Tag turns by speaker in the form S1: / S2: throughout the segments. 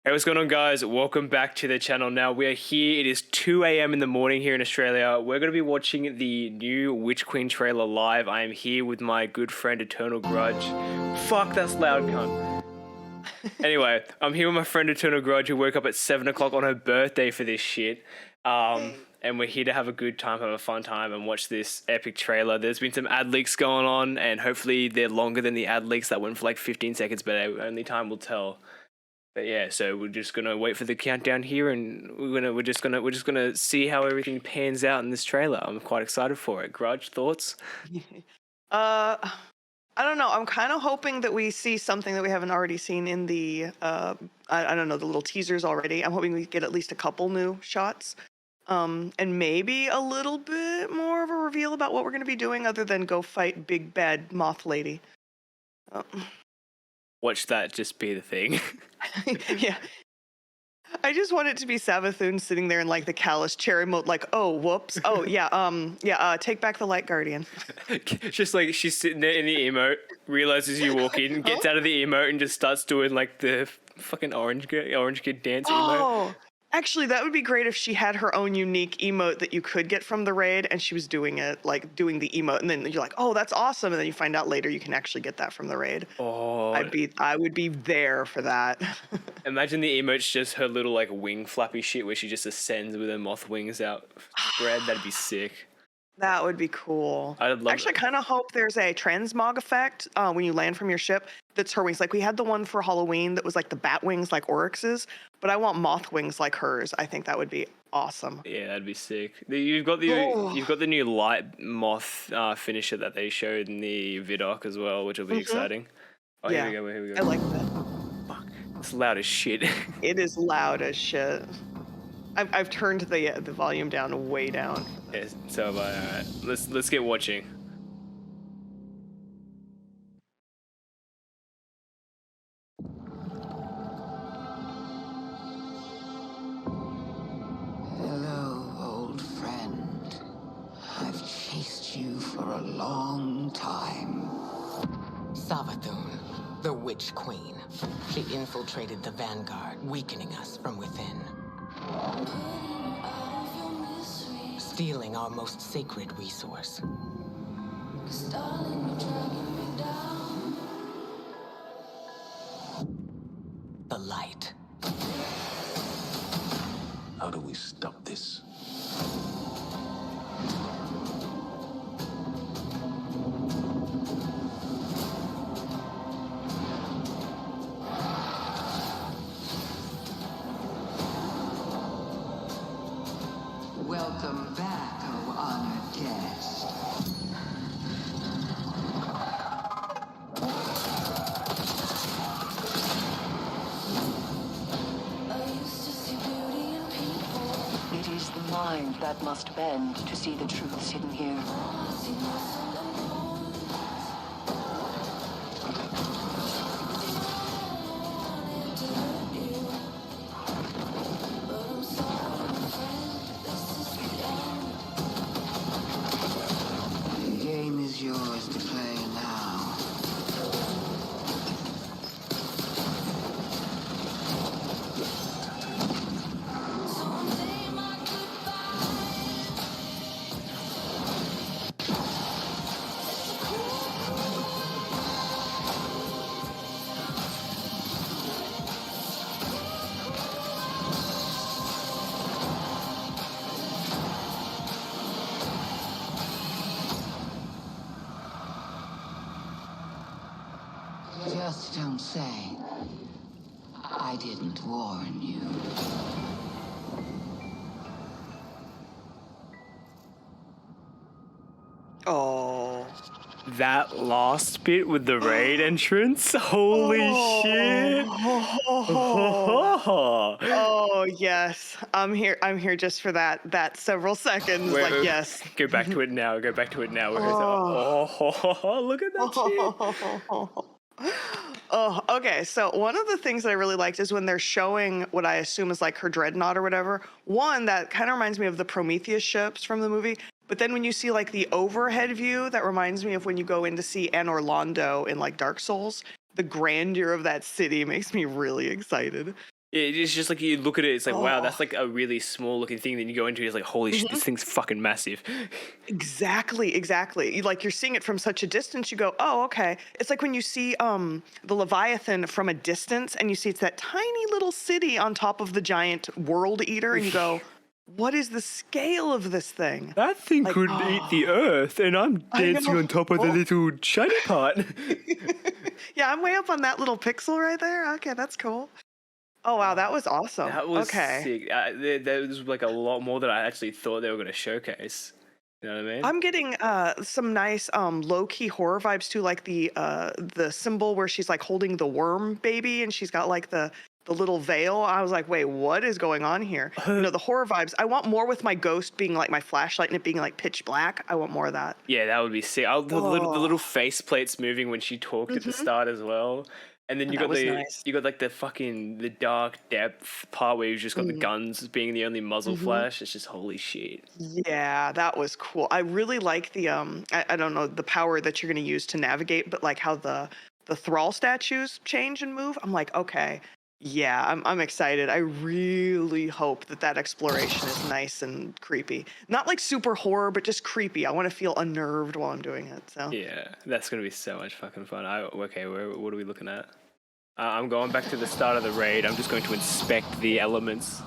S1: Hey, what's going on, guys? Welcome back to the channel. Now we are here. It is 2 a.m. in the morning here in Australia. We're going to be watching the new Witch Queen trailer live. I am here with my good friend Eternal Grudge. Fuck, that's loud, cunt. Anyway, I'm here with my friend Eternal Grudge, who woke up at 7 o'clock on her birthday for this shit. And we're here to have a good time, have a fun time, and watch this epic trailer. There's been some ad leaks going on, and hopefully they're longer than the ad leaks that went for like 15 seconds, but only time will tell. But yeah, so we're just gonna wait for the countdown here, and we're just gonna see how everything pans out in this trailer. I'm quite excited for it. Grudge, thoughts?
S2: I don't know. I'm kind of hoping that we see something that we haven't already seen in the I don't know, the little teasers already. I'm hoping we get at least a couple new shots. And maybe a little bit more of a reveal about what we're going to be doing other than go fight big bad moth lady.
S1: Watch that just be the thing.
S2: Yeah. I just want it to be Savathun sitting there in like the callous cherry mode, like, oh, whoops. Oh, yeah, take back the light guardian.
S1: Just like she's sitting there in the emote, realizes you walk in, gets out of the emote, and just starts doing like the fucking orange kid dance emote.
S2: Oh, actually, that would be great if she had her own unique emote that you could get from the raid, and she was doing it, like doing the emote, and then you're like, oh, that's awesome, and then you find out later you can actually get that from the raid.
S1: Oh,
S2: I would be there for that.
S1: imagine the emote's just her little like wing flappy shit where she just ascends with her moth wings out spread. That'd be sick.
S2: That would be cool.
S1: I'd love
S2: Actually,
S1: it.
S2: I kind of hope there's a transmog effect when you land from your ship that's her wings. Like we had the one for Halloween that was like the bat wings like Oryx's, but I want moth wings like hers. I think that would be awesome.
S1: Yeah, that'd be sick. You've got the new light moth finisher that they showed in the vidoc as well, which will be exciting. Oh,
S2: Yeah.
S1: here we go.
S2: I like that.
S1: Fuck, it's loud as shit.
S2: It is loud as shit. I've turned the volume down way down.
S1: Yeah, so have I. All right, let's get watching.
S3: Hello, old friend. I've chased you for a long time.
S4: Savathun, the Witch Queen. She infiltrated the Vanguard, weakening us from within. Stealing our most sacred resource. The light.
S5: How do we stop this?
S3: Welcome back, oh honored guest.
S6: It is the mind that must bend to see the truths hidden here.
S3: The game is yours to play now. Just don't say I didn't warn you.
S2: Oh.
S1: That last bit with the raid entrance, holy shit!
S2: Oh yes, I'm here just for that several seconds.
S1: Wait,
S2: like yes.
S1: Go back to it now. Where is it? Oh, look at that shit!
S2: Oh, okay. So one of the things that I really liked is when they're showing what I assume is like her dreadnought or whatever. One that kind of reminds me of the Prometheus ships from the movie. But then when you see like the overhead view, that reminds me of when you go in to see Anor Londo in like Dark Souls. The grandeur of that city makes me really excited.
S1: It's just like you look at it, it's like, wow,
S2: Oh.
S1: that's like a really small looking thing. Then you go into it, it's like, holy shit, this thing's fucking massive.
S2: Exactly, exactly. You're seeing it from such a distance, you go, oh, okay. It's like when you see the Leviathan from a distance and you see it's that tiny little city on top of the giant world eater, and you go, what is the scale of this thing?
S1: That thing
S2: Like,
S1: could eat the earth, and I'm
S2: I
S1: dancing
S2: know.
S1: on top of the
S2: Oh.
S1: little shiny part.
S2: Yeah, I'm way up on that little pixel right there. Okay, that's cool. Oh wow, that was awesome.
S1: That was
S2: okay.
S1: sick. There was like a lot more than I actually thought they were going to showcase. You know what I mean?
S2: I'm getting some nice low key horror vibes too, like the symbol where she's like holding the worm baby and she's got like the little veil. I was like, wait, what is going on here? The horror vibes. I want more with my ghost being like my flashlight and it being like pitch black. I want more of that.
S1: Yeah, that would be sick. The little face plates moving when she talked at the start as well. And then you
S2: That
S1: got
S2: was nice.
S1: you got like the dark depth part where you've just got the guns being the only muzzle flash. It's just holy shit.
S2: Yeah, that was cool. I really like the I don't know the power that you're gonna use to navigate, but like how the thrall statues change and move. I'm like, okay, yeah, I'm excited. I really hope that exploration is nice and creepy. Not like super horror, but just creepy. I want to feel unnerved while I'm doing it. So
S1: Yeah, that's gonna be so much fucking fun. Okay, what are we looking at? I'm going back to the start of the raid. I'm just going to inspect the elements.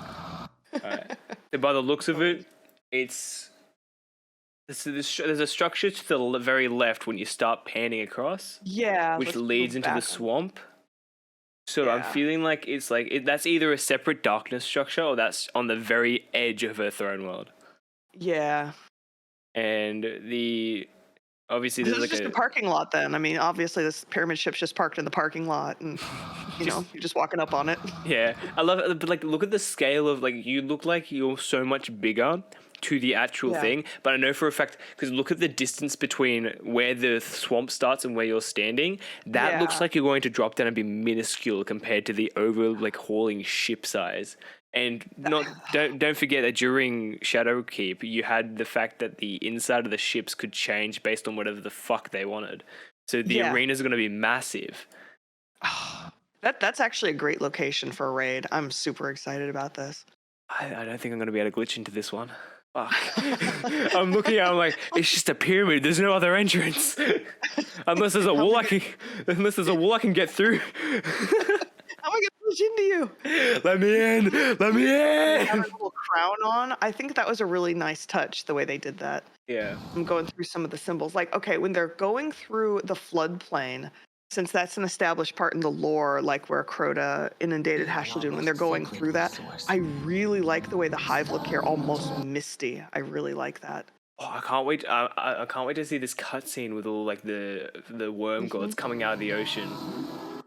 S1: Alright. By the looks of it, there's a structure to the very left when you start panning across,
S2: yeah,
S1: which
S2: let's
S1: leads
S2: move
S1: into the
S2: back.
S1: swamp. So I'm
S2: Yeah.
S1: feeling like that's either a separate darkness structure or that's on the very edge of her throne world.
S2: Yeah.
S1: And obviously
S2: This
S1: there's
S2: is
S1: like
S2: just a parking lot then. I mean, obviously this pyramid ship's just parked in the parking lot and you're just walking up on it.
S1: Yeah, I love it. But like, look at the scale of like you look like you're so much bigger to the actual
S2: Yeah.
S1: thing. But I know for a fact because look at the distance between where the swamp starts and where you're standing. That looks
S2: Yeah.
S1: like you're going to drop down and be minuscule compared to the hauling ship size. And don't forget that during Shadowkeep, you had the fact that the inside of the ships could change based on whatever the fuck they wanted. So the
S2: Yeah.
S1: arena's going to be massive.
S2: That's actually a great location for a raid. I'm super excited about this.
S1: I don't think I'm going to be able to glitch into this one. Fuck. I'm looking at it, I'm like, it's just a pyramid. There's no other entrance. Unless there's a wall I can get through.
S2: How am I gonna push into you?
S1: Let me in. Let me
S2: Have
S1: in.
S2: a little crown on. I think that was a really nice touch, the way they did that.
S1: Yeah.
S2: I'm going through some of the symbols. Like, okay, when they're going through the floodplain, since that's an established part in the lore, like where Crota inundated Hashladun, when they're going through that, I really like the way the hive look here, almost misty. I really like that.
S1: Oh, I can't wait. I can't wait to see this cutscene with all like the worm gods coming out of the ocean.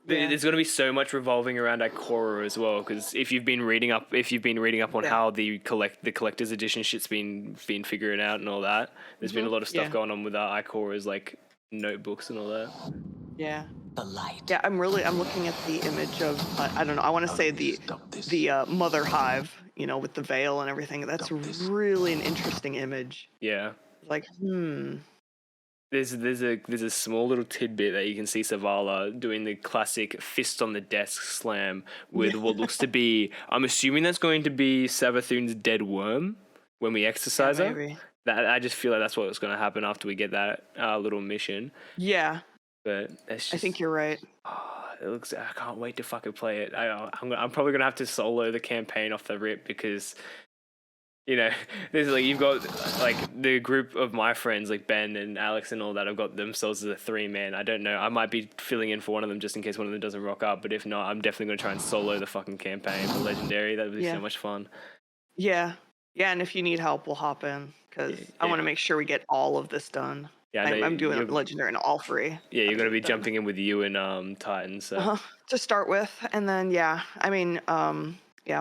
S2: Yeah.
S1: There's going to be so much revolving around Ikora as well, because if you've been reading up on
S2: Yeah.
S1: how the collector's edition shit's been figuring out and all that, there's been a lot of stuff
S2: Yeah.
S1: going on with Ikora's like notebooks and all that.
S2: Yeah.
S4: The light.
S2: Yeah, I'm looking at the image of, I don't know, I want to say the
S5: Stop this.
S2: mother hive, with the veil and everything. That's
S5: Stop this.
S2: really an interesting image.
S1: Yeah.
S2: Like,
S1: There's a small little tidbit that you can see Zavala doing the classic fist on the desk slam with what looks to be. I'm assuming that's going to be Savathun's dead worm when we exercise her.
S2: maybe.
S1: That I just feel like that's what's going to happen after we get that little mission.
S2: Yeah,
S1: But that's just,
S2: I think you're right.
S1: it looks. I can't wait to fucking play it. I'm probably gonna have to solo the campaign off the rip because. There's like you've got like the group of my friends like Ben and Alex and all that have got themselves as a 3-man. I don't know. I might be filling in for one of them just in case one of them doesn't rock up. But if not, I'm definitely gonna try and solo the fucking campaign for Legendary. That would be
S2: Yeah.
S1: so much fun.
S2: Yeah, and if you need help, we'll hop in because I want
S1: Yeah.
S2: to make sure we get all of this done.
S1: Yeah, I know
S2: I'm doing
S1: you're-
S2: Legendary in all 3.
S1: Yeah, you're gonna be
S2: done.
S1: jumping in with you and Titan. So
S2: To start with, and then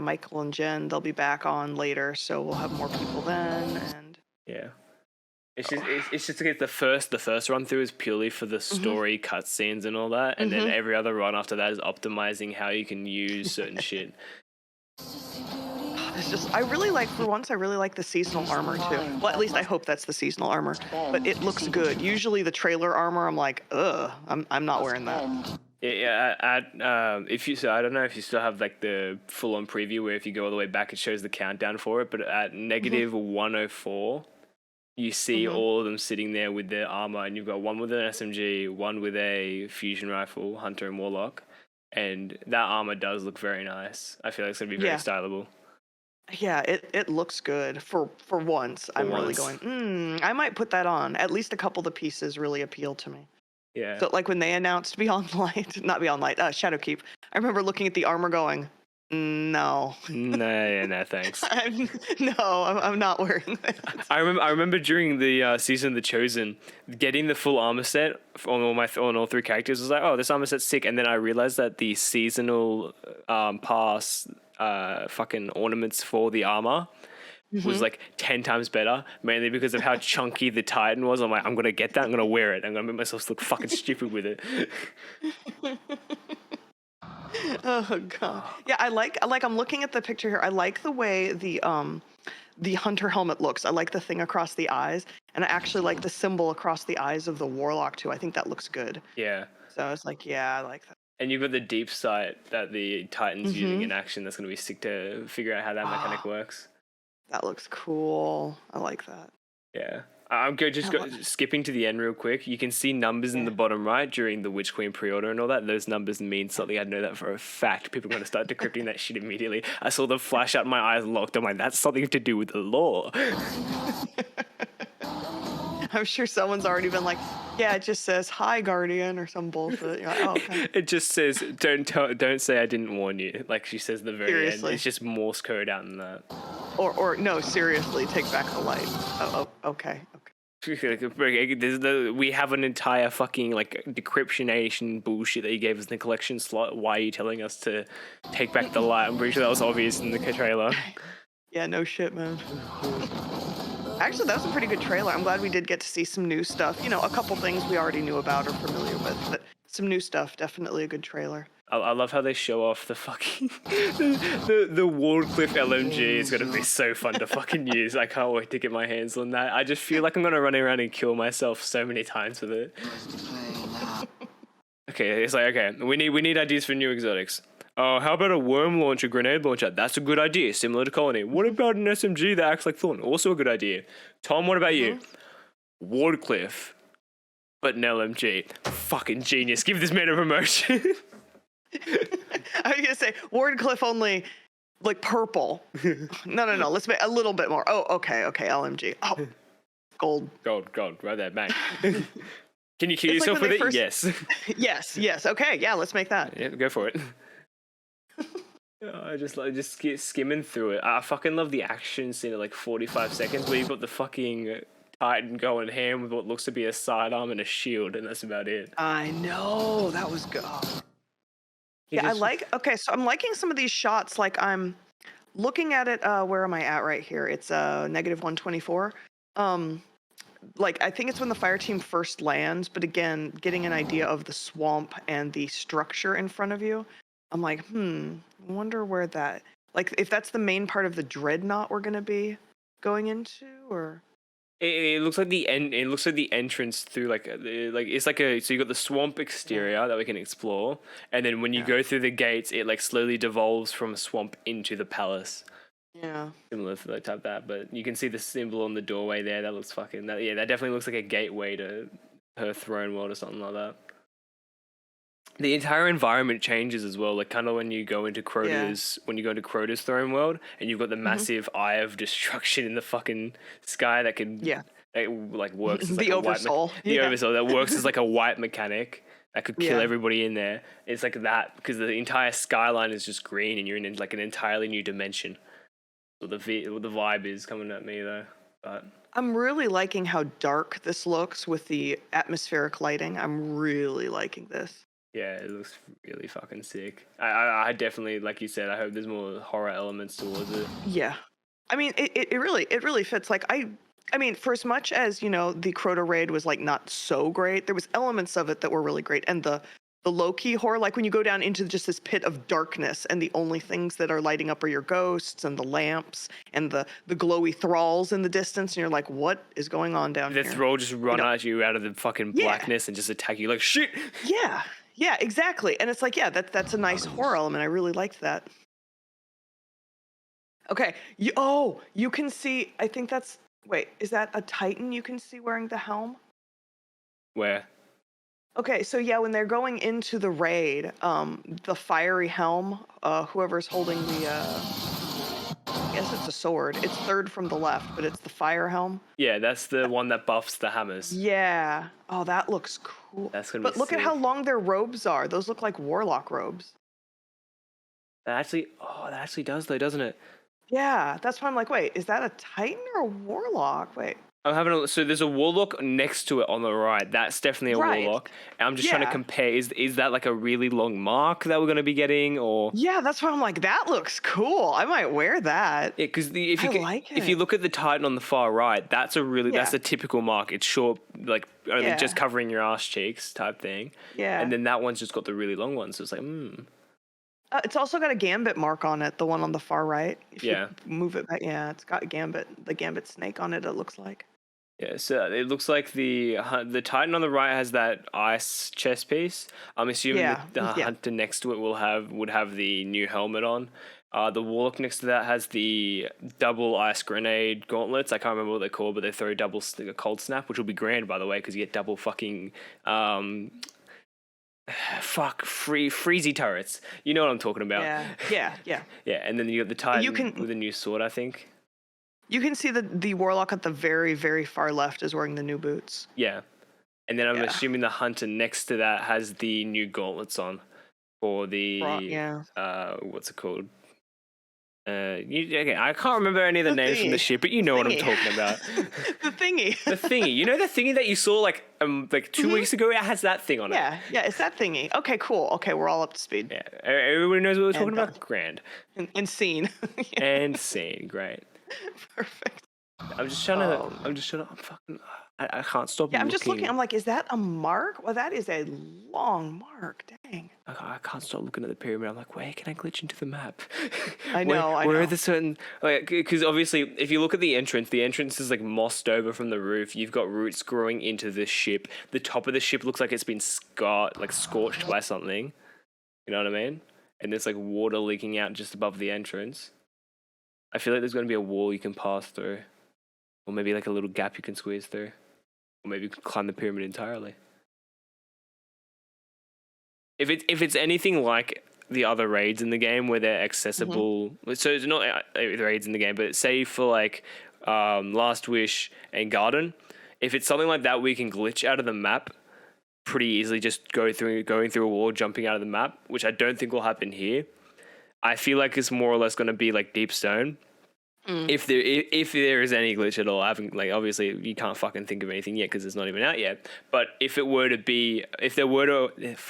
S2: Michael and Jen, they'll be back on later, so we'll have more people then. And
S1: yeah. It's just to get the first run through is purely for the story cutscenes and all that, and then every other run after that is optimizing how you can use certain shit.
S2: it's just, I really like the seasonal armor too. Well, at least I hope that's the seasonal armor, but it looks good. Usually the trailer armor, I'm like, ugh, I'm not wearing that.
S1: Yeah, if you so I don't know if you still have like the full on preview where if you go all the way back it shows the countdown for it, but at negative 104 you see all of them sitting there with their armor, and you've got one with an SMG, one with a fusion rifle, hunter and warlock, and that armor does look very nice. I feel like it's gonna be very stylable.
S2: Yeah, it looks good for once. I'm really going, I might put that on. At least a couple of the pieces really appeal to me.
S1: Yeah.
S2: So like when they announced Beyond Light, not Beyond Light, Shadowkeep, I remember looking at the armor going, no.
S1: No, thanks.
S2: I'm not wearing that.
S1: I remember during the season of The Chosen, getting the full armor set on all three characters was like, oh, this armor set's sick, and then I realized that the seasonal pass fucking ornaments for the armor was like 10 times better, mainly because of how chunky the Titan was. I'm like, I'm gonna get that, I'm gonna wear it, I'm gonna make myself look fucking stupid with it.
S2: Oh god. Yeah, I like I'm looking at the picture here. I like the way the hunter helmet looks. I like the thing across the eyes, and I actually like the symbol across the eyes of the warlock too. I think that looks good.
S1: Yeah.
S2: So I was like, yeah, I like that.
S1: And you've got the deep sight that the Titan's using in action. That's gonna be sick to figure out how that mechanic works.
S2: That looks cool. I like that.
S1: Yeah. I'm skipping to the end real quick. You can see numbers in the bottom right during the Witch Queen pre-order and all that. Those numbers mean something. I know that for a fact. People are going to start decrypting that shit immediately. I saw them flash out, my eyes locked. I'm like, that's something to do with the lore.
S2: I'm sure someone's already been like, yeah, it just says, hi, Guardian, or some bullshit. You're like, oh, okay.
S1: It just says, don't say I didn't warn you. Like she says at the very end. It's just Morse code out in that.
S2: Or no, seriously, take back the light. Oh, okay.
S1: We have an entire fucking like decryptionation bullshit that you gave us in the collection slot. Why are you telling us to take back the light? I'm pretty sure that was obvious in the trailer.
S2: Yeah, no shit, man. Actually, that was a pretty good trailer. I'm glad we did get to see some new stuff. You know, a couple things we already knew about or familiar with, but some new stuff. Definitely a good trailer.
S1: I love how they show off the fucking the Wardcliff LMG. It's gonna be so fun to fucking use. I can't wait to get my hands on that. I just feel like I'm gonna run around and kill myself so many times with it. Okay, it's like, okay, we need ideas for new exotics. Oh, how about a worm launcher, grenade launcher? That's a good idea, similar to Colony. What about an SMG that acts like Thorn? Also a good idea. Tom, what about you? Wardcliff, but an LMG. Fucking genius. Give this man a promotion.
S2: I was gonna say Wardcliff only like purple. No. Let's make a little bit more. Oh, okay. LMG. Oh, gold.
S1: Right there, bang. Can you kill yourself with it? Yes.
S2: Yes. Okay, yeah. Let's make that.
S1: Yeah, go for it. I just skimming through it. I fucking love the action scene at like 45 seconds where you've got the fucking Titan going ham with what looks to be a sidearm and a shield, and that's about it.
S2: I know, that was good. Oh. Yeah, so I'm liking some of these shots. Like I'm looking at it, where am I at right here? It's negative 124. Like I think it's when the fire team first lands, but again, getting an idea of the swamp and the structure in front of you. I'm like, I wonder where that, like if that's the main part of the dreadnought we're gonna be going into, or
S1: it looks like the end. It looks like the entrance through like it's like so you got the swamp exterior that we can explore, and then when you go through the gates, it like slowly devolves from a swamp into the palace.
S2: Yeah,
S1: similar to like that, but you can see the symbol on the doorway there. That looks fucking. That definitely looks like a gateway to her throne world or something like that. The entire environment changes as well, like kind of when you go into Crota's throne world, and you've got the massive eye of destruction in the fucking sky that can like works as like
S2: the
S1: a
S2: oversoul.
S1: The oversoul that works as like a white mechanic that could kill everybody in there. It's like that because the entire skyline is just green, and you're in like an entirely new dimension. So the vibe is coming at me though, but.
S2: I'm really liking how dark this looks with the atmospheric lighting. I'm really liking this.
S1: Yeah, it looks really fucking sick. I definitely, like you said, I hope there's more horror elements towards it.
S2: Yeah. I mean, it really fits. Like, I mean, for as much as, you know, the Crota raid was, like, not so great, there was elements of it that were really great. And the low-key horror, like when you go down into just this pit of darkness and the only things that are lighting up are your ghosts and the lamps and the glowy thralls in the distance, and you're like, what is going on down here?
S1: The thrall just run at you out of the fucking blackness and just attack you like, shit!
S2: Yeah, exactly. And it's like, yeah, that's a nice horror element. I really liked that. Okay. You can see. I think that's. Wait, is that a Titan you can see wearing the helm?
S1: Where?
S2: Okay, so yeah, when they're going into the raid, the fiery helm, whoever's holding the, I guess it's a sword. It's third from the left, but it's the fire helm.
S1: Yeah, that's the one that buffs the hammers.
S2: Yeah. Oh, that looks cool.
S1: That's gonna be
S2: But look at
S1: sick.
S2: how long their robes are. Those look like warlock robes.
S1: That actually does though, doesn't it?
S2: Yeah, that's why I'm like, wait, is that a Titan or a warlock? Wait.
S1: I'm having a so there's a warlock next to it on the right. That's definitely a
S2: Right.
S1: warlock. And I'm just trying to
S2: Yeah.
S1: compare. Is that like a really long mark that we're gonna be getting, or
S2: Yeah, that's why I'm like, that looks cool. I might wear that.
S1: yeah? Because if you
S2: it.
S1: look at the Titan on the far right, that's
S2: Yeah.
S1: a typical mark. It's short, like only
S2: Yeah.
S1: just covering your ass cheeks type thing.
S2: Yeah.
S1: And then that one's just got the really long one. So it's like,
S2: It's also got a Gambit mark on it, the one on the far right. If
S1: Yeah.
S2: You move it back. Yeah, it's got the Gambit snake on it, it looks like.
S1: yeah. So it looks like the Titan on the right has that ice chest piece. I'm assuming
S2: Yeah,
S1: the
S2: yeah.
S1: hunter next to it would have the new helmet on. The warlock next to that has the double ice grenade gauntlets. I can't remember what they're called, but they throw double cold snap, which will be grand, by the way, because you get double fucking freezy turrets. You know what I'm talking about.
S2: Yeah.
S1: Yeah, and then you got the Titan
S2: You can-
S1: with a new sword, I think.
S2: You can see the warlock at the very, very far left is wearing the new boots.
S1: Yeah. And then I'm
S2: Yeah.
S1: assuming the hunter next to that has the new gauntlets on for the
S2: Yeah.
S1: what's it called? Okay, I can't remember any of the names from the
S2: thingy.
S1: ship, but you know what I'm
S2: Thingy.
S1: talking about.
S2: The thingy.
S1: The thingy. You know the thingy that you saw like 2 weeks ago? It has that thing on it.
S2: Yeah, it's that thingy. Okay, cool. Okay, we're all up to speed.
S1: Yeah. Everybody knows what we're talking
S2: And,
S1: about? Grand.
S2: And scene. Yeah,
S1: And scene. Great.
S2: perfect.
S1: I'm fucking I can't stop
S2: Yeah, I'm just looking. I'm like, is that a mark? Well, that is a long mark. Dang.
S1: I can't stop looking at the pyramid. I'm like, where can I glitch into the map?
S2: I know.
S1: Where are the certain because obviously if you look at the entrance is like mossed over from the roof. You've got roots growing into the ship. The top of the ship looks like it's been scorched by something. You know what I mean? And there's like water leaking out just above the entrance. I feel like there's going to be a wall you can pass through, or maybe like a little gap you can squeeze through, or maybe you can climb the pyramid entirely. If it's anything like the other raids in the game where they're accessible, so it's not the raids in the game, but say for like Last Wish and Garden, if it's something like that, we can glitch out of the map pretty easily, just going through a wall, jumping out of the map, which I don't think will happen here. I feel like it's more or less going to be like Deep Stone. If there is any glitch at all, I haven't, like, obviously you can't fucking think of anything yet because it's not even out yet. But if there were to, it's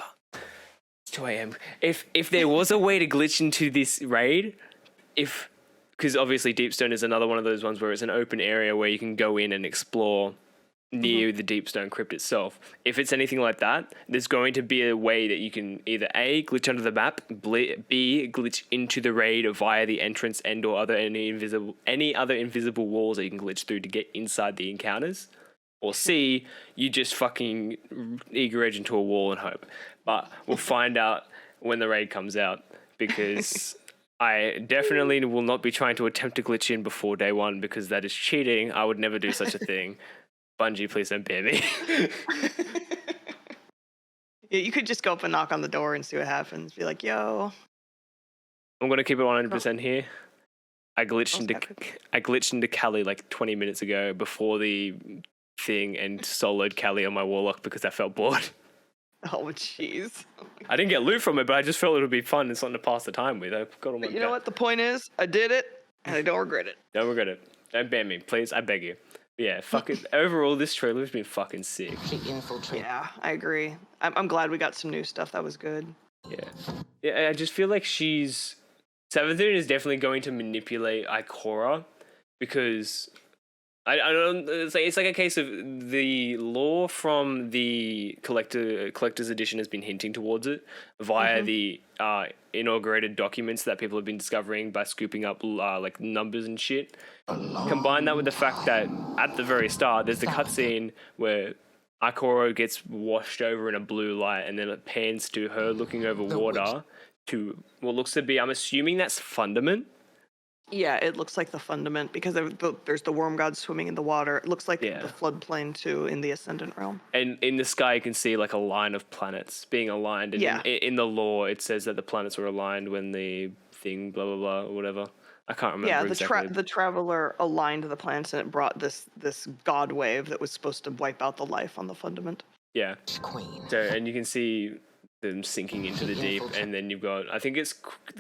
S1: 2 a.m. If there was a way to glitch into this raid, because obviously Deep Stone is another one of those ones where it's an open area where you can go in and explore near the Deep Stone crypt itself. If it's anything like that, there's going to be a way that you can either A, glitch under the map, B, glitch into the raid via the entrance and or any other invisible walls that you can glitch through to get inside the encounters. Or C, you just fucking eager edge into a wall and hope. But we'll find out when the raid comes out, because I definitely will not be trying to attempt to glitch in before day one, because that is cheating. I would never do such a thing. Bungie, please don't ban me.
S2: Yeah, you could just go up and knock on the door and see what happens. Be like, yo.
S1: I'm gonna keep it 100% here. I glitched into Callie like 20 minutes ago before the thing and soloed Callie on my warlock because I felt bored.
S2: Oh, jeez.
S1: I didn't get loot from it, but I just felt it would be fun and something to pass the time with. I got on my
S2: You know what? The point is, I did it, and I don't regret it.
S1: Don't regret it. Don't ban me, please. I beg you. Yeah, fuck it. Overall, this trailer's been fucking sick.
S4: She infiltrated.
S2: Yeah, I agree. I'm glad we got some new stuff. That was good.
S1: Yeah, I just feel like Savathun is definitely going to manipulate Ikora, because I don't. It's like a case of the lore from the collector's edition has been hinting towards it via the inaugurated documents that people have been discovering by scooping up like numbers and shit. Combine that with the fact that at the very start there's the cutscene where Ikoro gets washed over in a blue light, and then it pans to her looking over
S4: The
S1: water to what looks to be, I'm assuming that's Fundament.
S2: Yeah, it looks like the Fundament because there's the worm god swimming in the water. It looks like
S1: Yeah.
S2: the floodplain too in the Ascendant realm.
S1: And in the sky, you can see like a line of planets being aligned. And
S2: Yeah.
S1: in the lore, it says that the planets were aligned when the thing, blah, blah, blah, or whatever. I can't remember
S2: Yeah,
S1: exactly.
S2: the Traveler aligned the planets and it brought this god wave that was supposed to wipe out the life on the Fundament.
S1: Yeah.
S4: Queen.
S1: So, and you can see them sinking into the deep. And then you've got, I think it's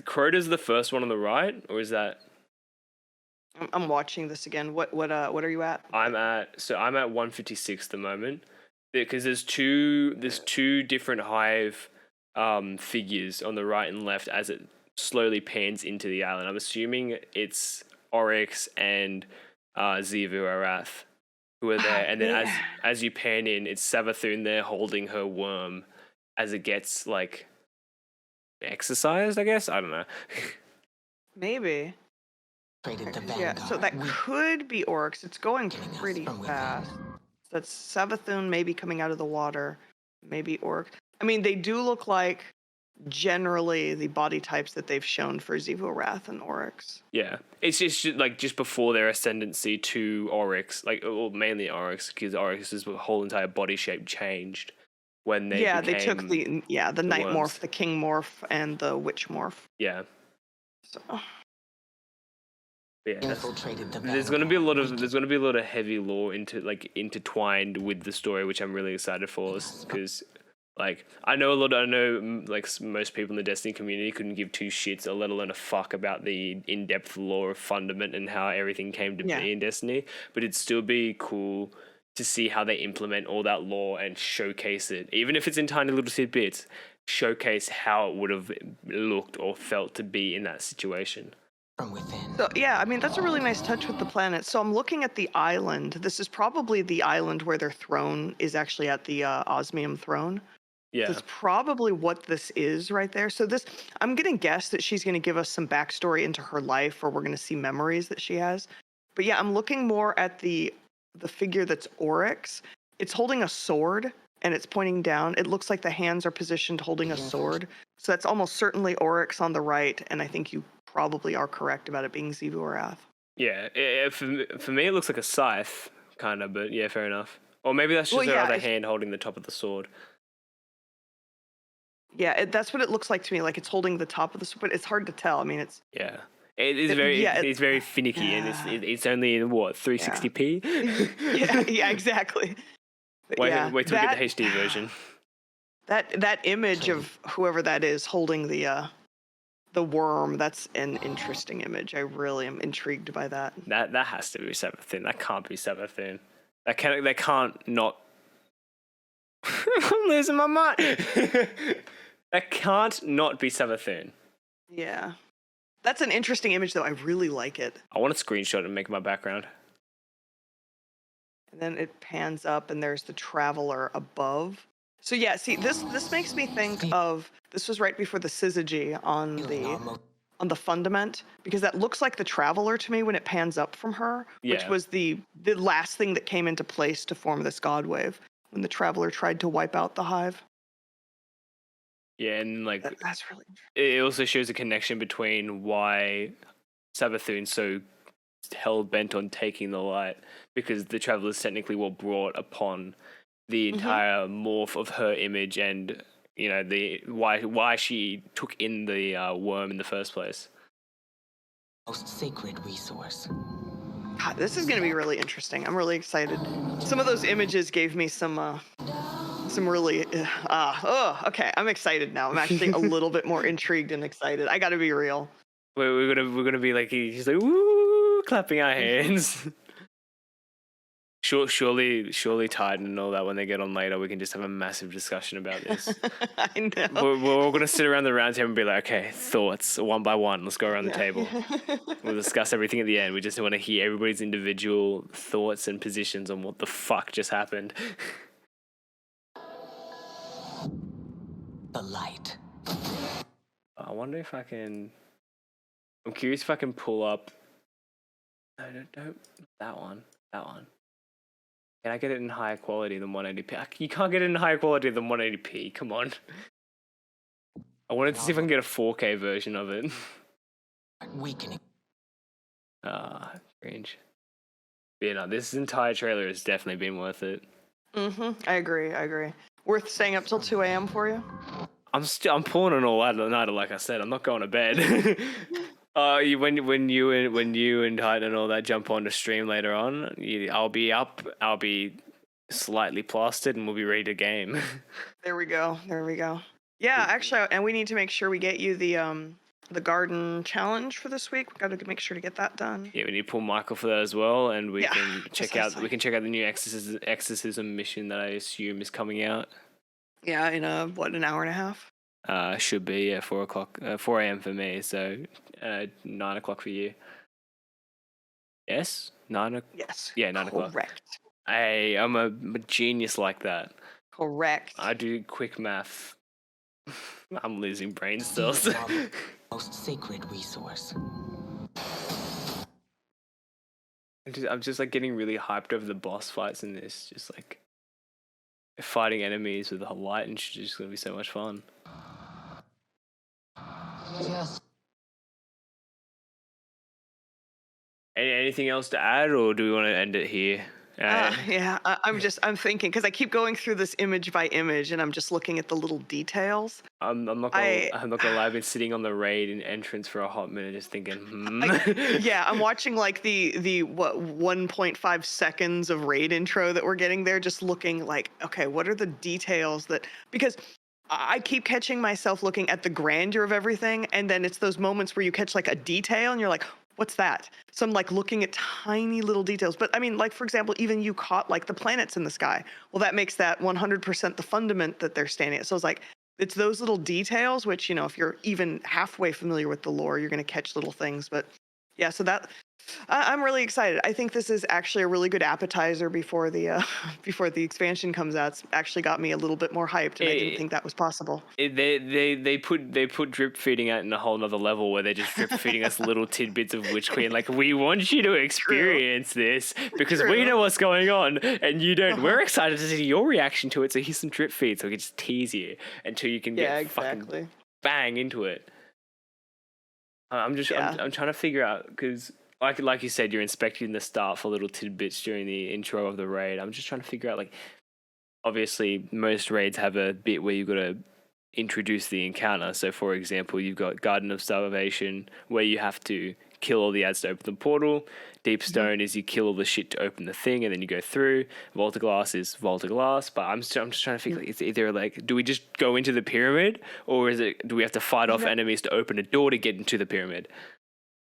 S1: Crota's the first one on the right, or is that?
S2: I'm watching this again. What are you at?
S1: I'm at 156 at the moment, because there's two different hive figures on the right and left as it slowly pans into the island. I'm assuming it's Oryx and Zivu Arath who are there, and then as you pan in, it's Savathun there holding her worm as it gets like exercised, I guess. I don't know.
S2: Maybe.
S4: Traded the
S2: Yeah,
S4: Vanguard.
S2: so that could be Oryx. It's going
S4: Killing us
S2: pretty
S4: from within.
S2: fast. That's Savathun maybe coming out of the water. Maybe Oryx. I mean, they do look like generally the body types that they've shown for Zivu Wrath and Oryx.
S1: Yeah, it's just like just before their ascendancy to Oryx, like well, mainly Oryx, because Oryx's whole entire body shape changed when they
S2: they took
S1: became
S2: the Night
S1: worms.
S2: Morph, the King Morph, and the Witch Morph.
S1: Yeah.
S2: So
S1: Yeah,
S4: Infiltrated the
S1: there's gonna be a lot of
S4: Vanguard.
S1: heavy lore intertwined with the story, which I'm really excited for, because like I know like most people in the Destiny community couldn't give two shits, or let alone a fuck about the in-depth lore of Fundament and how everything came to be in Destiny, but it'd still be cool to see how they implement all that lore and showcase it, even if it's in tiny little tidbits. Showcase how it would have looked or felt to be in that situation.
S4: From within.
S2: So yeah, I mean that's a really nice touch with the planet. So I'm looking at the island. This is probably the island where their throne is actually at the Osmium throne.
S1: Yeah.
S2: That's probably what this is right there. So this, I'm gonna guess that she's gonna give us some backstory into her life, or we're gonna see memories that she has. But yeah, I'm looking more at the figure that's Oryx. It's holding a sword and it's pointing down. It looks like the hands are positioned holding a sword. So that's almost certainly Oryx on the right, and I think you probably are correct about it being Zivu Arath.
S1: Yeah, for me it looks like a scythe, kind of, but yeah, fair enough. Or maybe that's just
S2: Well,
S1: her
S2: yeah,
S1: other hand holding the top of the sword.
S2: Yeah, that's what it looks like to me. Like it's holding the top of the sword, but it's hard to tell. I mean, it's
S1: Yeah, it is it's very finicky, and it's only in what 360p.
S2: yeah, exactly. But
S1: Wait,
S2: yeah,
S1: wait till we get the HD version.
S2: That image of whoever that is holding the worm, that's an interesting image. I really am intrigued by that.
S1: That has to be Savathun. That can't be Savathun. That can't not. I'm losing my mind. That can't not be Savathun.
S2: Yeah. That's an interesting image, though. I really like it.
S1: I want to screenshot it and make it my background.
S2: And then it pans up, and there's the Traveler above. So yeah, see, this makes me think of, this was right before the syzygy on the Fundament, because that looks like the Traveler to me when it pans up from her, which was the last thing that came into place to form this god wave when the Traveler tried to wipe out the hive.
S1: Yeah, and like
S2: that's really interesting.
S1: It also shows a connection between why Savathun's so hell bent on taking the light, because the Travelers technically were brought upon the entire morph of her image, and you know the why she took in the worm in the first place.
S4: Most sacred resource.
S2: God, this is going to be really interesting. I'm really excited. Some of those images gave me some really okay. I'm excited now. I'm actually a little bit more intrigued and excited. I got to be real.
S1: We're gonna be like, he's like, woo, clapping our hands. Surely Titan and all that, when they get on later, we can just have a massive discussion about this.
S2: I know.
S1: We're all going to sit around the round table and be like, okay, thoughts, one by one. Let's go around the table. We'll discuss everything at the end. We just want to hear everybody's individual thoughts and positions on what the fuck just happened.
S4: The light.
S1: I wonder if I can... I'm curious if I can pull up... No, don't. That one. Can I get it in higher quality than 180p? You can't get it in higher quality than 180p. Come on. I wanted to see if I can get a 4K version of it.
S4: Weakening.
S1: Cringe. But yeah, no, this entire trailer has definitely been worth it.
S2: I agree. Worth staying up till 2 a.m. for you?
S1: I'm pulling an all-nighter, like I said. I'm not going to bed. When you and Titan and all that jump on to stream later on, I'll be up. I'll be slightly plastered, and we'll be ready to game.
S2: There we go. Yeah, actually, and we need to make sure we get you the garden challenge for this week. We got to make sure to get that done.
S1: Yeah, we need to pull Michael for that as well, and we can check out
S2: precisely.
S1: the new exorcism mission that I assume is coming out.
S2: Yeah, in an hour and a half?
S1: Should be 4 a.m. for me, so 9 o'clock for you. Yes, 9 o'clock.
S2: Yes.
S1: Yeah, 9 o'clock.
S2: Correct.
S1: I'm a genius like that.
S2: Correct.
S1: I do quick math. I'm losing brain cells.
S4: Most sacred resource.
S1: I'm just like getting really hyped over the boss fights in this. Just like fighting enemies with a light and shit is just gonna be so much fun.
S3: Yes.
S1: Anything else to add, or do we want to end it here?
S2: Yeah, I'm thinking, because I keep going through this image by image, and I'm just looking at the little details.
S1: I'm not gonna lie. I've been sitting on the raid and entrance for a hot minute, just thinking.
S2: Yeah, I'm watching like the 1.5 seconds of raid intro that we're getting there, just looking like, okay, what are the details because I keep catching myself looking at the grandeur of everything, and then it's those moments where you catch like a detail, and you're like, what's that? So I'm like looking at tiny little details. But I mean, like, for example, even you caught like the planets in the sky. Well, that makes that 100% the fundament that they're standing at. So it's like, it's those little details, which, if you're even halfway familiar with the lore, you're going to catch little things. But yeah, so I'm really excited. I think this is actually a really good appetizer before the expansion comes out. It's actually got me a little bit more hyped, and I didn't think that was possible.
S1: They put drip feeding out in a whole nother level where they're just drip feeding us little tidbits of Witch Queen. Like, we want you to experience this because we know what's going on and you don't. We're excited to see your reaction to it. So here's some drip feed so we can just tease you until you can get fucking bang into it. I'm trying to figure out, because like you said, you're inspecting the start for little tidbits during the intro of the raid. I'm just trying to figure out, like, obviously most raids have a bit where you've got to introduce the encounter. So for example, you've got Garden of Salvation, where you have to kill all the ads to open the portal. Deep Stone is you kill all the shit to open the thing, and then you go through. Volta Glass is Volta Glass. But I'm just trying to figure, like, it's either like, do we just go into the pyramid, or do we have to fight off enemies to open a door to get into the pyramid?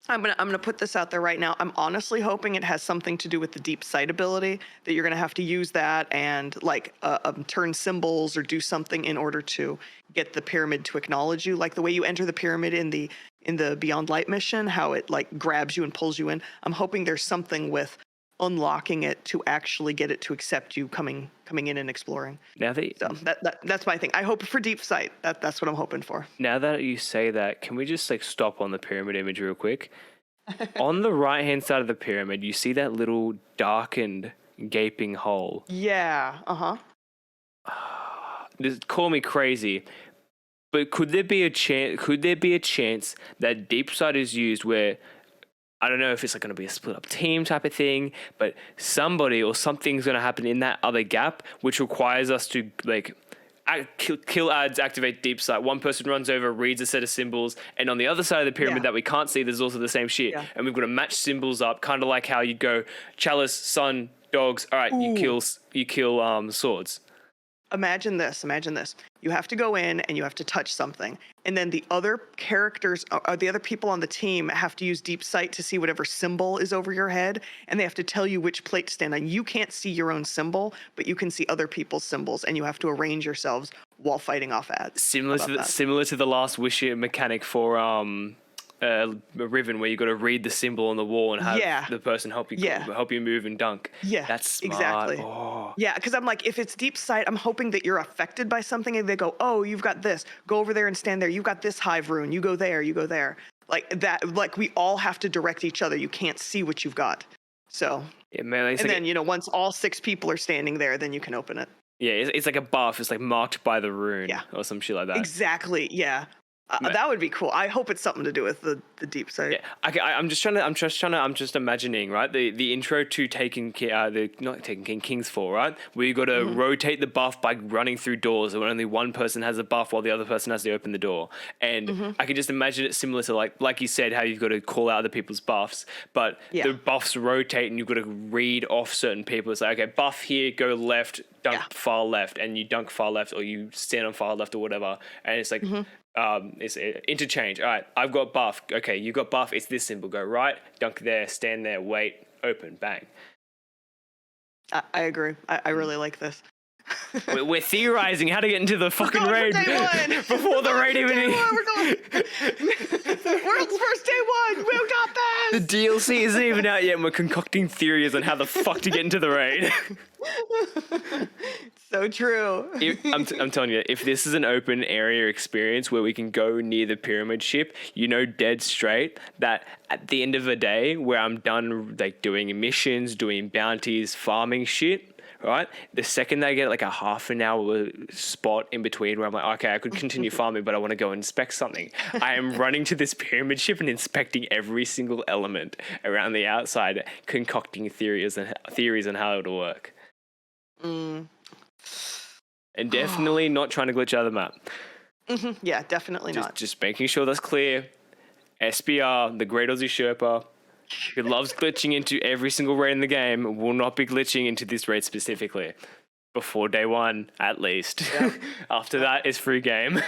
S2: I'm gonna put this out there right now. I'm honestly hoping it has something to do with the deep sight ability, that you're gonna have to use that and like turn symbols or do something in order to get the pyramid to acknowledge you. Like the way you enter the pyramid in the Beyond Light mission, how it like grabs you and pulls you in. I'm hoping there's something with unlocking it to actually get it to accept you coming in and exploring. So that's my thing. I hope for deep sight. That's what I'm hoping for.
S1: Now that you say that, can we just like stop on the pyramid image real quick? On the right hand side of the pyramid, you see that little darkened gaping hole.
S2: Yeah.
S1: Just call me crazy, but could there be a chance that deep sight is used where, I don't know if it's like going to be a split up team type of thing, but somebody or something's going to happen in that other gap, which requires us to like kill ads, activate deep sight. One person runs over, reads a set of symbols, and on the other side of the pyramid that we can't see, there's also the same shit. Yeah. And we've got to match symbols up, kind of like how you go Chalice, Sun, Dogs. All right, you kill swords.
S2: Imagine this. You have to go in and you have to touch something. And then the other characters or the other people on the team have to use deep sight to see whatever symbol is over your head. And they have to tell you which plate to stand on. You can't see your own symbol, but you can see other people's symbols, and you have to arrange yourselves while fighting off ads.
S1: Similar to the Last Wish mechanic for Riven, where you got to read the symbol on the wall and have the person help you move and dunk. Yeah, that's smart.
S2: Exactly.
S1: Oh.
S2: Yeah, because I'm like, if it's deep sight, I'm hoping that you're affected by something, and they go, oh, you've got this. Go over there and stand there. You've got this hive rune. You go there. You go there. Like that. Like we all have to direct each other. You can't see what you've got. So,
S1: Yeah, man, it's
S2: and
S1: like
S2: then once all 6 people are standing there, then you can open it.
S1: yeah, it's like a buff. It's like marked by the rune
S2: Yeah.
S1: or some shit like that.
S2: Exactly. Yeah. That would be cool. I hope it's something to do with the deep sight.
S1: Yeah, I'm just imagining, right? The intro to King's Fall, right? Where you got to rotate the buff by running through doors, where only one person has a buff while the other person has to open the door. And I can just imagine it similar to like you said, how you've got to call out other people's buffs, but
S2: Yeah.
S1: the buffs rotate and you've got to read off certain people. It's like, okay, buff here, go left, dunk far left, and you dunk far left, or you stand on far left or whatever. And it's like. It's interchange. All right, I've got buff. Okay, you got buff. It's this symbol. Go right, dunk there, stand there, wait, open, bang.
S2: I agree. I really like this.
S1: We're theorizing how to get into the fucking raid before the raid even.
S2: We're going. World's first day 1. We got
S1: The
S2: this.
S1: DLC isn't even out yet, and we're concocting theories on how the fuck to get into the raid.
S2: So true.
S1: I'm telling you, if this is an open area experience where we can go near the pyramid ship, dead straight that at the end of the day, where I'm done like doing missions, doing bounties, farming shit, right? The second I get like a half an hour spot in between where I'm like, okay, I could continue farming, but I want to go inspect something. I am running to this pyramid ship and inspecting every single element around the outside, concocting theories on how it'll work. And definitely not trying to glitch out of the map.
S2: Yeah, definitely not.
S1: Just making sure that's clear. SBR, the Great Aussie Sherpa, who loves glitching into every single raid in the game, will not be glitching into this raid specifically. Before day 1, at least. After that, it's free game.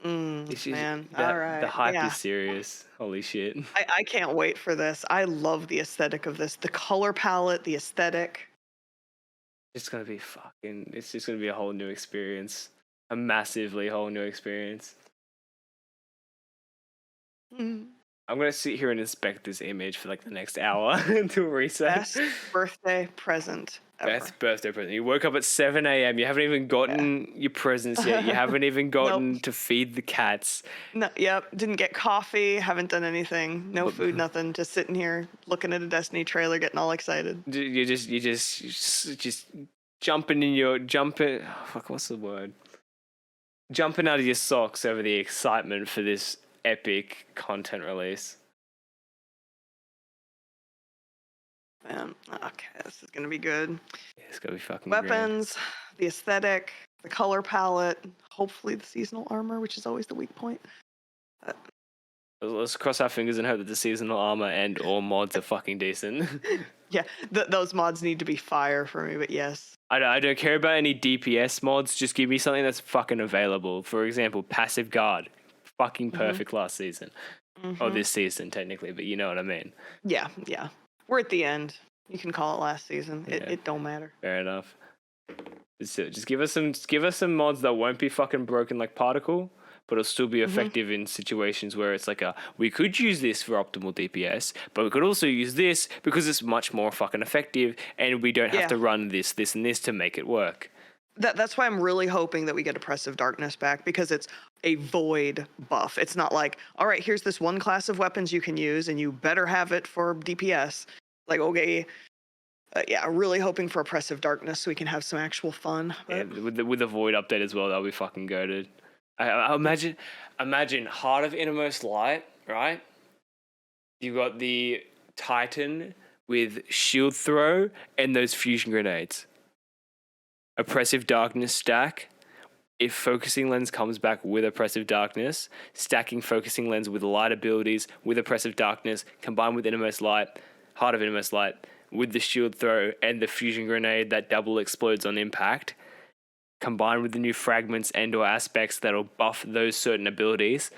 S2: Man,
S1: all
S2: all right.
S1: The hype
S2: Yeah.
S1: is serious. Holy shit.
S2: I can't wait for this. I love the aesthetic of this. The color palette, the aesthetic.
S1: It's just gonna be a whole new experience. A massively whole new experience. I'm gonna sit here and inspect this image for like the next hour until reset.
S2: Best birthday present ever.
S1: Best birthday present. You woke up at 7 a.m. You haven't even gotten your presents yet. You haven't even gotten to feed the cats.
S2: No, yep. Didn't get coffee. Haven't done anything. No food. Nothing. Just sitting here looking at a Destiny trailer, getting all excited.
S1: You just jumping. Oh, fuck, what's the word? Jumping out of your socks over the excitement for this epic content release.
S2: Man, okay, this is gonna be good.
S1: Yeah, it's gonna be fucking
S2: Weapons, the aesthetic, the color palette, hopefully the seasonal armor, which is always the weak point.
S1: great. Let's cross our fingers and hope that the seasonal armor and or mods are fucking decent.
S2: Yeah, those mods need to be fire for me, but yes.
S1: I don't care about any DPS mods. Just give me something that's fucking available. For example, Passive Guard. Fucking perfect last season. Or this season, technically, but you know what I mean.
S2: Yeah. We're at the end. You can call it last season. It don't matter.
S1: Fair enough. Just give us some mods that won't be fucking broken like Particle, but it'll still be effective in situations where it's like we could use this for optimal DPS, but we could also use this because it's much more fucking effective and we don't have to run this, and this to make it work.
S2: That's why I'm really hoping that we get Oppressive Darkness back, because it's a void buff. It's not like, all right, here's this one class of weapons you can use and you better have it for DPS. Like, okay, really hoping for Oppressive Darkness so we can have some actual fun.
S1: Yeah, with the void update as well, that'll be fucking goated. I imagine Heart of Innermost Light, right? You got the Titan with shield throw and those fusion grenades. Oppressive Darkness stack. If Focusing Lens comes back with Oppressive Darkness, stacking Focusing Lens with light abilities with Oppressive Darkness combined with Innermost Light, Heart of Innermost Light, with the shield throw and the fusion grenade that double explodes on impact, combined with the new fragments and or aspects that'll buff those certain abilities.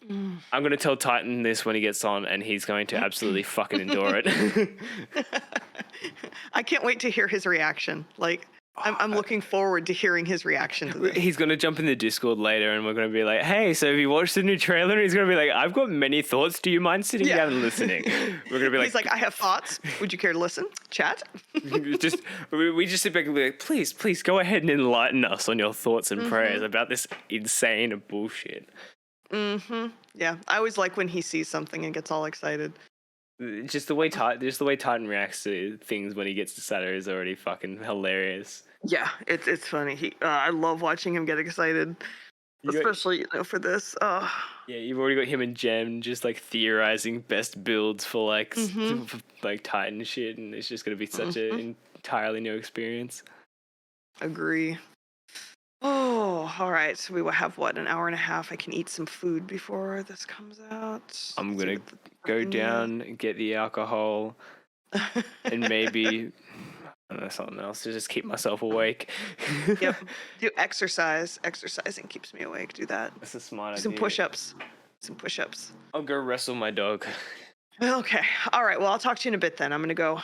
S1: I'm going to tell Titan this when he gets on, and he's going to absolutely fucking endure it.
S2: I can't wait to hear his reaction. Like, I'm looking forward to hearing his reaction to this.
S1: He's going to jump in the Discord later, and we're going to be like, hey, so have you watched the new trailer? And he's going to be like, I've got many thoughts. Do you mind sitting down and listening? We're going to be like...
S2: He's like, I have thoughts. Would you care to listen? Chat?
S1: we just sit back and be like, please go ahead and enlighten us on your thoughts and prayers about this insane bullshit.
S2: Yeah, I always like when he sees something and gets all excited.
S1: just the way Titan reacts to things when he gets to Saturn is already fucking hilarious.
S2: Yeah, it's funny. I love watching him get excited, especially for this.
S1: Yeah, you've already got him and Jem just like theorizing best builds for like like Titan shit, and it's just gonna be such an entirely new experience.
S2: Agree. Oh, all right. So we will have an hour and a half. I can eat some food before this comes out.
S1: I'm gonna go down and get the alcohol and maybe I don't know, something else to just keep myself awake.
S2: Yep. Do exercise. Exercising keeps me awake. Do that.
S1: That's a smart idea.
S2: Some push-ups.
S1: I'll go wrestle my dog.
S2: Okay. All right. Well, I'll talk to you in a bit then. I'm gonna go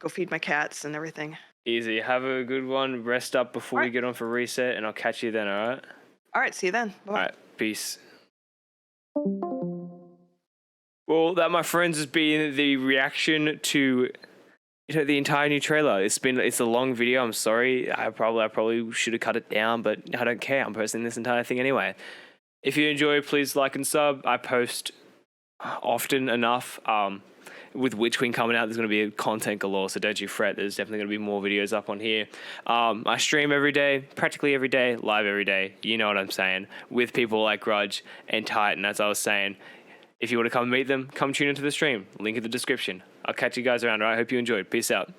S2: feed my cats and everything.
S1: Easy. Have a good one. Rest up before we get on for reset, and I'll catch you then, alright?
S2: Alright, see you then. Bye.
S1: Alright, peace. Well, that, my friends, has been the reaction to the entire new trailer. It's a long video. I'm sorry. I probably should have cut it down, but I don't care. I'm posting this entire thing anyway. If you enjoy, please like and sub. I post often enough. With Witch Queen coming out, there's going to be content galore, so don't you fret. There's definitely going to be more videos up on here. I stream every day, practically every day, live every day. You know what I'm saying. With people like Grudge and Titan, as I was saying. If you want to come meet them, come tune into the stream. Link in the description. I'll catch you guys around, all right? I hope you enjoyed. Peace out.